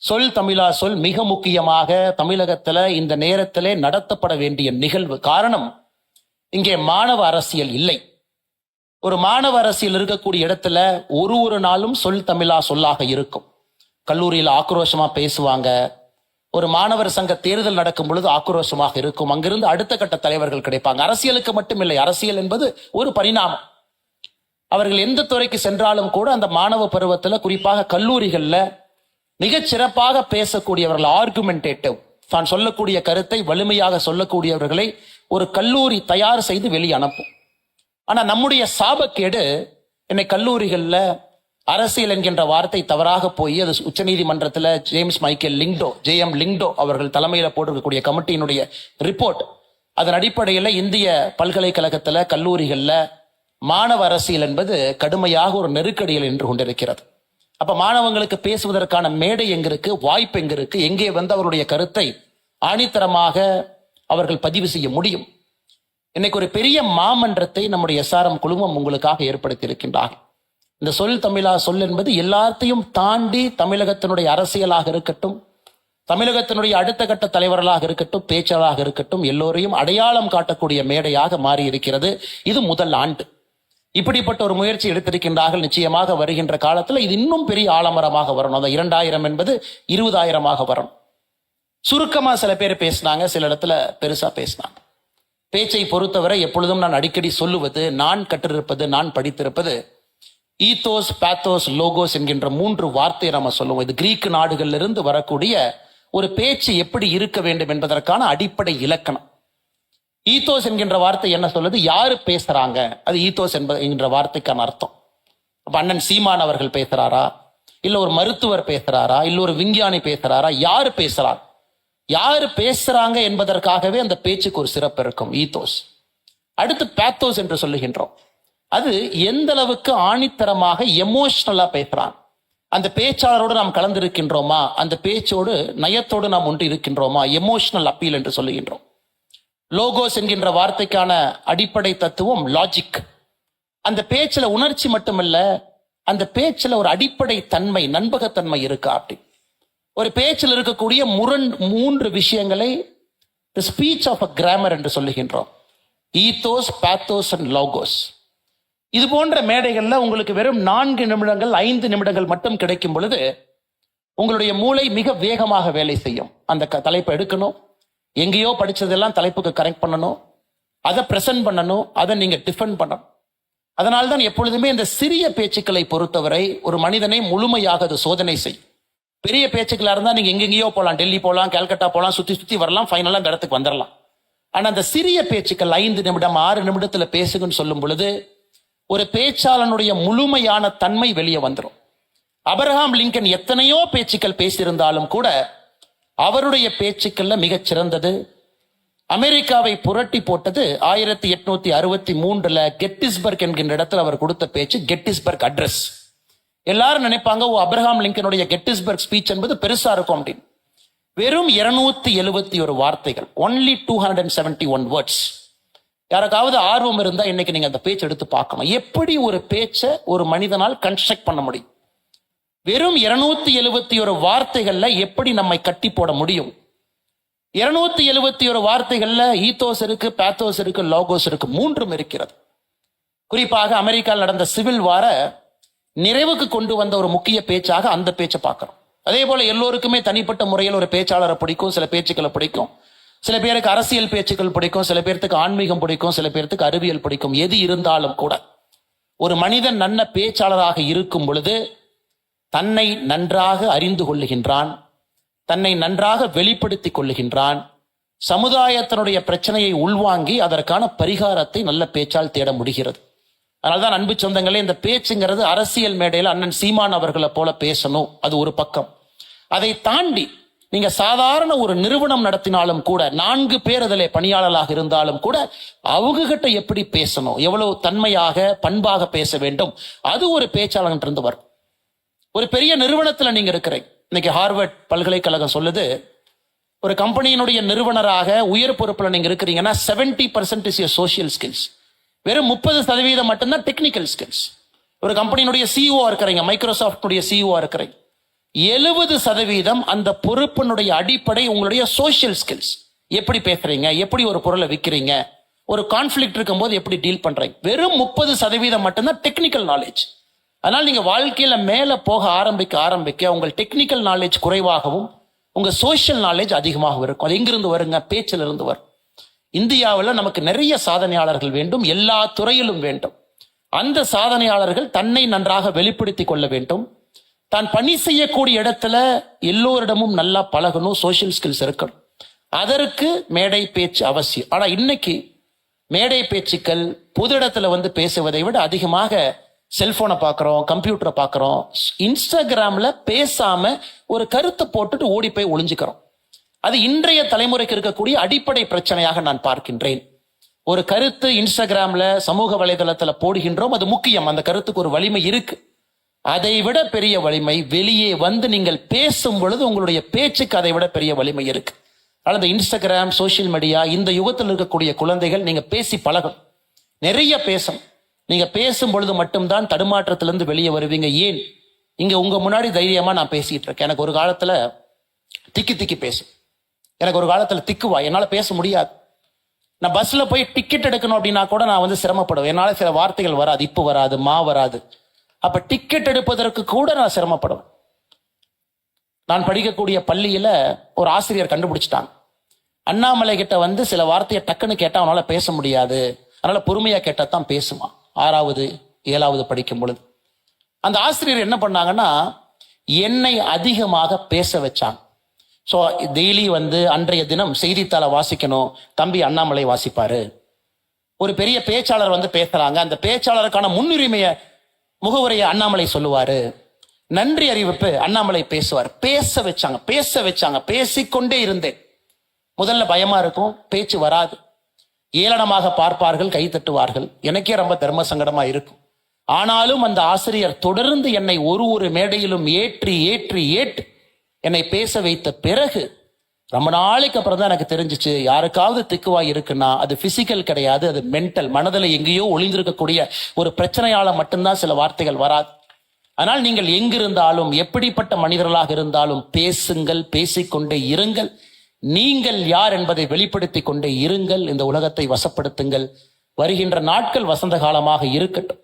சொல் தமிழா சொல் மிக முக்கியமாக தமிழகத்துல இந்த நேரத்திலே நடத்தப்பட வேண்டிய நிகழ்வு. காரணம், இங்கே மாணவ அரசியல் இல்லை. ஒரு மாணவ அரசியல் இருக்கக்கூடிய இடத்துல ஒரு நாளும் சொல் தமிழா சொல்லாக இருக்கும். கல்லூரியில் ஆக்ரோஷமா பேசுவாங்க. ஒரு மாணவர் சங்க தேர்தல் நடக்கும் பொழுது ஆக்ரோஷமாக இருக்கும். அங்கிருந்து அடுத்த கட்ட தலைவர்கள் கிடைப்பாங்க. அரசியலுக்கு மட்டும் இல்லை, அரசியல் என்பது ஒரு பரிணாமம். அவர்கள் எந்த துறைக்கு சென்றாலும் கூட அந்த மாணவ பருவத்துல, குறிப்பாக கல்லூரிகள்ல மிகச் சிறப்பாக பேசக்கூடியவர்கள், ஆர்குமெண்டேட்டிவ், தான் சொல்லக்கூடிய கருத்தை வலிமையாக சொல்லக்கூடியவர்களை ஒரு கல்லூரி தயார் செய்து வெளியே அனுப்பும். ஆனா நம்முடைய சாபக்கேடு, என்னை கல்லூரிகள்ல அரசியல் என்கின்ற வார்த்தை தவறாக போய் அது உச்சநீதிமன்றத்தில் James Michael Lyngdoh, JM Lyngdoh அவர்கள் தலைமையில போட்டிருக்கக்கூடிய கமிட்டியினுடைய ரிப்போர்ட், அதன் அடிப்படையில் இந்திய பல்கலைக்கழகத்துல கல்லூரிகள்ல மாணவ அரசியல் என்பது கடுமையாக ஒரு நெருக்கடியில் நின்று கொண்டிருக்கிறது. அப்ப மாணவங்களுக்கு பேசுவதற்கான மேடை எங்க இருக்கு, வாய்ப்பு எங்க இருக்கு, எங்கே வந்து அவருடைய கருத்தை ஆணித்தரமாக அவர்கள் பதிவு செய்ய முடியும்? இன்னைக்கு ஒரு பெரிய மாமன்றத்தை நம்முடைய SRM குழுமம் உங்களுக்காக ஏற்படுத்தி இருக்கின்றார்கள். இந்த சொல் தமிழா சொல் என்பது எல்லாத்தையும் தாண்டி தமிழகத்தினுடைய அரசியலாக இருக்கட்டும், தமிழகத்தினுடைய அடுத்த கட்ட தலைவர்களாக இருக்கட்டும், பேச்சாளராக இருக்கட்டும், எல்லோரையும் அடையாளம் காட்டக்கூடிய மேடையாக மாறி இருக்கிறது. இது முதல் ஆண்டு இப்படிப்பட்ட ஒரு முயற்சி எடுத்திருக்கின்றார்கள். நிச்சயமாக வருகின்ற காலத்தில் இது இன்னும் பெரிய ஆலமரமாக வரணும். அந்த 2000 என்பது 20,000 வரணும். சுருக்கமா சில பேர் பேசினாங்க, சில இடத்துல பெருசா பேசினாங்க. பேச்சை பொறுத்தவரை எப்பொழுதும் நான் அடிக்கடி சொல்லுவது, நான் கற்றிருப்பது, நான் படித்திருப்பது, ஈத்தோஸ், பேத்தோஸ், லோகோஸ் என்கின்ற 3 வார்த்தையை நம்ம சொல்லுவோம். இது கிரீக் நாடுகளிலிருந்து வரக்கூடிய ஒரு பேச்சு எப்படி இருக்க வேண்டும் என்பதற்கான அடிப்படை இலக்கணம். ஈத்தோஸ் என்கின்ற வார்த்தை என்ன சொல்லுது? யாரு பேசுறாங்க, அது ஈத்தோஸ் என்கின்ற வார்த்தைக்கான அர்த்தம். அப்ப அண்ணன் சீமான் அவர்கள் பேசுறாரா, இல்ல ஒரு மருத்துவர் பேசுறாரா, இல்ல ஒரு விஞ்ஞானி பேசுறாரா, யாரு பேசுறாங்க, யாரு பேசுறாங்க என்பதற்காகவே அந்த பேச்சுக்கு ஒரு சிறப்பு இருக்கும். ஈத்தோஸ். அடுத்து பேத்தோஸ் என்று சொல்லுகின்றோம். அது எந்த அளவுக்கு ஆணித்தரமாக எமோஷனலா பேசுறான், அந்த பேச்சாளரோடு நாம் கலந்திருக்கின்றோமா, அந்த பேச்சோடு நயத்தோடு நாம் ஒன்று இருக்கின்றோமா, எமோஷனல் அப்பீல் என்று சொல்லுகின்றோம். லோகோஸ் என்கின்ற வார்த்தைக்கான அடிப்படை தத்துவம் லாஜிக். அந்த பேச்சுல உணர்ச்சி மட்டுமல்ல, அந்த பேச்சுல ஒரு அடிப்படை தன்மை, நண்பகத்தன்மை இருக்கா? அப்படி ஒரு பேச்சில் இருக்கக்கூடிய 3 விஷயங்களை ஸ்பீச் ஆஃப் அ கிராமர் என்று சொல்லுகின்றோம். Ethos, pathos and logos. இது போன்ற மேடைகள்ல உங்களுக்கு வெறும் 4 நிமிடங்கள் 5 நிமிடங்கள் மட்டும் கிடைக்கும் பொழுது உங்களுடைய மூளை மிக வேகமாக வேலை செய்யும். அந்த தலைப்பை எடுக்கணும், எங்கேயோ படிச்சதெல்லாம் தலைப்புக்கு கரெக்ட் பண்ணணும், அதை பிரசன்ட் பண்ணணும், அதை நீங்க டிஃபெண்ட் பண்ணணும். அதனால்தான் எப்பொழுதுமே இந்த சிறிய பேச்சுக்களை பொறுத்தவரை ஒரு மனிதனை முழுமையாக அது சோதனை செய்யும். பெரிய பேச்சுக்களா இருந்தா நீங்க எங்கெங்கேயோ போகலாம், டெல்லி போகலாம், கல்கட்டா போகலாம், சுத்தி வரலாம், ஃபைனலா இந்த இடத்துக்கு வந்துடலாம். ஆனா அந்த சிறிய பேச்சுக்கள் 5 நிமிடம் 6 நிமிடத்துல பேசுங்கன்னு சொல்லும் பொழுது ஒரு பேச்சாளனுடைய முழுமையான தன்மை வெளியே வந்துடும். அப்ரஹாம் லிங்கன் எத்தனையோ பேச்சுக்கள் பேசியிருந்தாலும் கூட அவருடைய பேச்சுக்கள்ல மிகச் சிறந்தது, அமெரிக்காவை புரட்டி போட்டது 1863 கெட்டிஸ்பர்க் என்கின்ற இடத்துல அவர் கொடுத்த பேச்சு, கெட்டிஸ்பர்க் அட்ரஸ். எல்லாரும் நினைப்பாங்க, அப்ரஹாம் லிங்கனுடைய கெட்டிஸ்பர்க் ஸ்பீச் என்பது பெருசா இருக்கும் அப்படின்னு. வெறும் 271 வார்த்தைகள், only 271 words. யாருக்காவது ஆர்வம் இருந்தா இன்னைக்கு நீங்க அந்த பேச்சு எடுத்து பார்க்கணும். எப்படி ஒரு பேச்சை ஒரு மனிதனால் கன்ஸ்ட்ரக்ட் பண்ண முடியும்? வெறும் 271 வார்த்தைகள்ல எப்படி நம்மை கட்டி போட முடியும்? 271 வார்த்தைகள்ல ஈத்தோஸ் இருக்கு, பேத்தோஸ் இருக்கு, லோகோஸ் இருக்கு, 3ம் இருக்கிறது. குறிப்பாக அமெரிக்காவில் நடந்த சிவில் வார நிறைவுக்கு கொண்டு வந்த ஒரு முக்கிய பேச்சாக அந்த பேச்சை பார்க்கிறோம். அதே போல எல்லோருக்குமே தனிப்பட்ட முறையில் ஒரு பேச்சாளரை பிடிக்கும், சில பேச்சுக்களை பிடிக்கும். சில பேருக்கு அரசியல் பேச்சுக்கள் பிடிக்கும், சில பேருக்கு ஆன்மீகம் பிடிக்கும், சில பேருக்கு அறிவியல் பிடிக்கும். எது இருந்தாலும் கூட ஒரு மனிதன் நல்ல பேச்சாளராக இருக்கும் பொழுது தன்னை நன்றாக அறிந்து கொள்ளுகின்றான், தன்னை நன்றாக வெளிப்படுத்திக் கொள்ளுகின்றான், சமுதாயத்தினுடைய பிரச்சனையை உள்வாங்கி அதற்கான பரிகாரத்தை நல்ல பேச்சால் தேட முடிகிறது. அதனால்தான் அன்பு சொந்தங்களே, இந்த பேச்சுங்கிறது அரசியல் மேடையில் அண்ணன் சீமான் அவர்களை போல பேசணும், அது ஒரு பக்கம். அதை தாண்டி நீங்க சாதாரண ஒரு நிறுவனம் நடத்தினாலும் கூட 4 பேர் அதில் பணியாளர்களாக இருந்தாலும் கூட அவங்க கிட்ட எப்படி பேசணும், எவ்வளவு தன்மையாக பண்பாக பேச வேண்டும், அது ஒரு பேச்சாளர் இருந்து வரும். ஒரு பெரிய நிறுவனத்துல நீங்க இருக்கிறீங்க. இன்னைக்கு ஹார்வர்ட் பல்கலைக்கழகம் சொல்லுது, ஒரு கம்பெனியினுடைய நிறுவனராக உயர் பொறுப்புல நீங்க இருக்கிறீங்கன்னா 70% இஸ் யுவர் சோஷியல் ஸ்கில்ஸ். வெறும் 30% மட்டும்தான் டெக்னிக்கல் ஸ்கில்ஸ். ஒரு கம்பெனியினுடைய CEO இருக்கிறீங்க, மைக்ரோசாஃப்டுடைய CEO இருக்கிறீங்க, 70% அந்த பொறுப்பினுடைய அடிப்படை உங்களுடைய சோஷியல் ஸ்கில்ஸ். எப்படி பேசுறீங்க, எப்படி ஒரு பொருளை விற்கிறீங்க, ஒரு கான்ஃபிளிக்ட் இருக்கும்போது எப்படி டீல் பண்றீங்க. வெறும் 30% மட்டும்தான் டெக்னிக்கல் நாலேஜ். அதனால நீங்க வாழ்க்கையில மேல போக ஆரம்பிக்க உங்கள் டெக்னிக்கல் நாலேஜ் குறைவாகவும் உங்க சோஷியல் நாலேஜ் அதிகமாக இருக்கும். அது எங்கிருந்து வருங்க? பேச்சிலிருந்து இருந்து வரும். இந்தியாவில் நமக்கு நிறைய சாதனையாளர்கள் வேண்டும், எல்லா துறையிலும் வேண்டும். அந்த சாதனையாளர்கள் தன்னை நன்றாக வெளிப்படுத்திக் கொள்ள வேண்டும். தான் பணி செய்யக்கூடிய இடத்துல எல்லோரிடமும் நல்லா பழகணும், சோஷியல் ஸ்கில்ஸ் இருக்கணும். அதற்கு மேடை பேச்சு அவசியம். ஆனா இன்னைக்கு மேடை பேச்சுக்கள் பொது இடத்துல வந்து பேசுவதை விட அதிகமாக செல்போனை பார்க்குறோம், கம்ப்யூட்டரை பார்க்குறோம், இன்ஸ்டாகிராம்ல பேசாம ஒரு கருத்தை போட்டுட்டு ஓடி போய் ஒளிஞ்சுக்கிறோம். அது இன்றைய தலைமுறைக்கு இருக்கக்கூடிய அடிப்படை பிரச்சனையாக நான் பார்க்கின்றேன். ஒரு கருத்து இன்ஸ்டாகிராம்ல சமூக வலைதளத்துல போடுகின்றோம், அது முக்கியம், அந்த கருத்துக்கு ஒரு வலிமை இருக்கு. அதை விட பெரிய வலிமை வெளியே வந்து நீங்கள் பேசும் பொழுது உங்களுடைய பேச்சுக்கு அதை விட பெரிய வலிமை இருக்கு. அதனால இந்த இன்ஸ்டாகிராம், சோசியல் மீடியா, இந்த யுகத்தில் இருக்கக்கூடிய குழந்தைகள் நீங்க பேசி பழகும், நிறைய பேசணும். நீங்க பேசும் பொழுது மட்டும்தான் தடுமாற்றத்திலிருந்து வெளியே வருவீங்க. ஏன் இங்க உங்க முன்னாடி தைரியமா நான் பேசிட்டு இருக்கேன். எனக்கு ஒரு காலத்துல திக்கி பேசும், எனக்கு ஒரு காலத்துல திக்குவா, என்னால பேச முடியாது. நான் பஸ்ல போய் டிக்கெட் எடுக்கணும் அப்படின்னா கூட நான் வந்து சிரமப்படுவேன். என்னால சில வார்த்தைகள் வராது, இப்போ வராது, வராது. அப்ப டிக்கெட் எடுப்பதற்கு கூட நான் சிரமப்படுவேன். நான் படிக்கக்கூடிய பள்ளியில ஒரு ஆசிரியர் கண்டுபிடிச்சிட்டாங்க, அண்ணாமலை கிட்ட வந்து சில வார்த்தையை டக்குன்னு கேட்டா அவனால பேச முடியாது, அதனால பொறுமையா கேட்டா தான் பேசுமா. 6வது 7வது படிக்கும் பொழுது அந்த ஆசிரியர் என்ன பண்ணாங்கன்னா என்னை அதிகமாக பேச வச்சாங்க. ஸோ டெய்லி வந்து அன்றைய தினம் செய்தித்தாளை வாசிக்கணும், தம்பி அண்ணாமலை வாசிப்பாரு. ஒரு பெரிய பேச்சாளர் வந்து பேசுறாங்க, அந்த பேச்சாளருக்கான முன்னுரிமையை முகவுரையை அண்ணாமலை சொல்லுவாரு, நன்றி அறிவிப்பு அண்ணாமலை பேசுவார். பேச வச்சாங்க, பேசிக்கொண்டே இருந்தேன். முதல்ல பயமா இருக்கும், பேச்சு வராது, ஏளனமாக பார்ப்பார்கள், கை தட்டுவார்கள், எனக்கே ரொம்ப தர்ம சங்கடமா இருக்கும். ஆனாலும் அந்த ஆசிரியர் தொடர்ந்து என்னை ஒரு மேடையிலும் ஏற்றி என்னை பேச வைத்த பிறகு ரொம்ப நாளைக்கு அப்புறம் தான் எனக்கு தெரிஞ்சிச்சு, யாருக்காவது திக்குவாய் இருக்குன்னா அது பிசிக்கல் கிடையாது, அது மென்டல், மனதில் எங்கேயோ ஒளிந்திருக்கக்கூடிய ஒரு பிரச்சனையால மட்டும்தான் சில வார்த்தைகள் வராது. ஆனால் நீங்கள் எங்கிருந்தாலும் எப்படிப்பட்ட மனிதர்களாக இருந்தாலும் பேசுங்கள், பேசிக்கொண்டே இருங்கள். நீங்கள் யார் என்பதை வெளிப்படுத்திக் கொண்டே இருங்கள். இந்த உலகத்தை வசப்படுத்துங்கள். வருகின்ற நாட்கள் வசந்த காலமாக இருக்கட்டும்.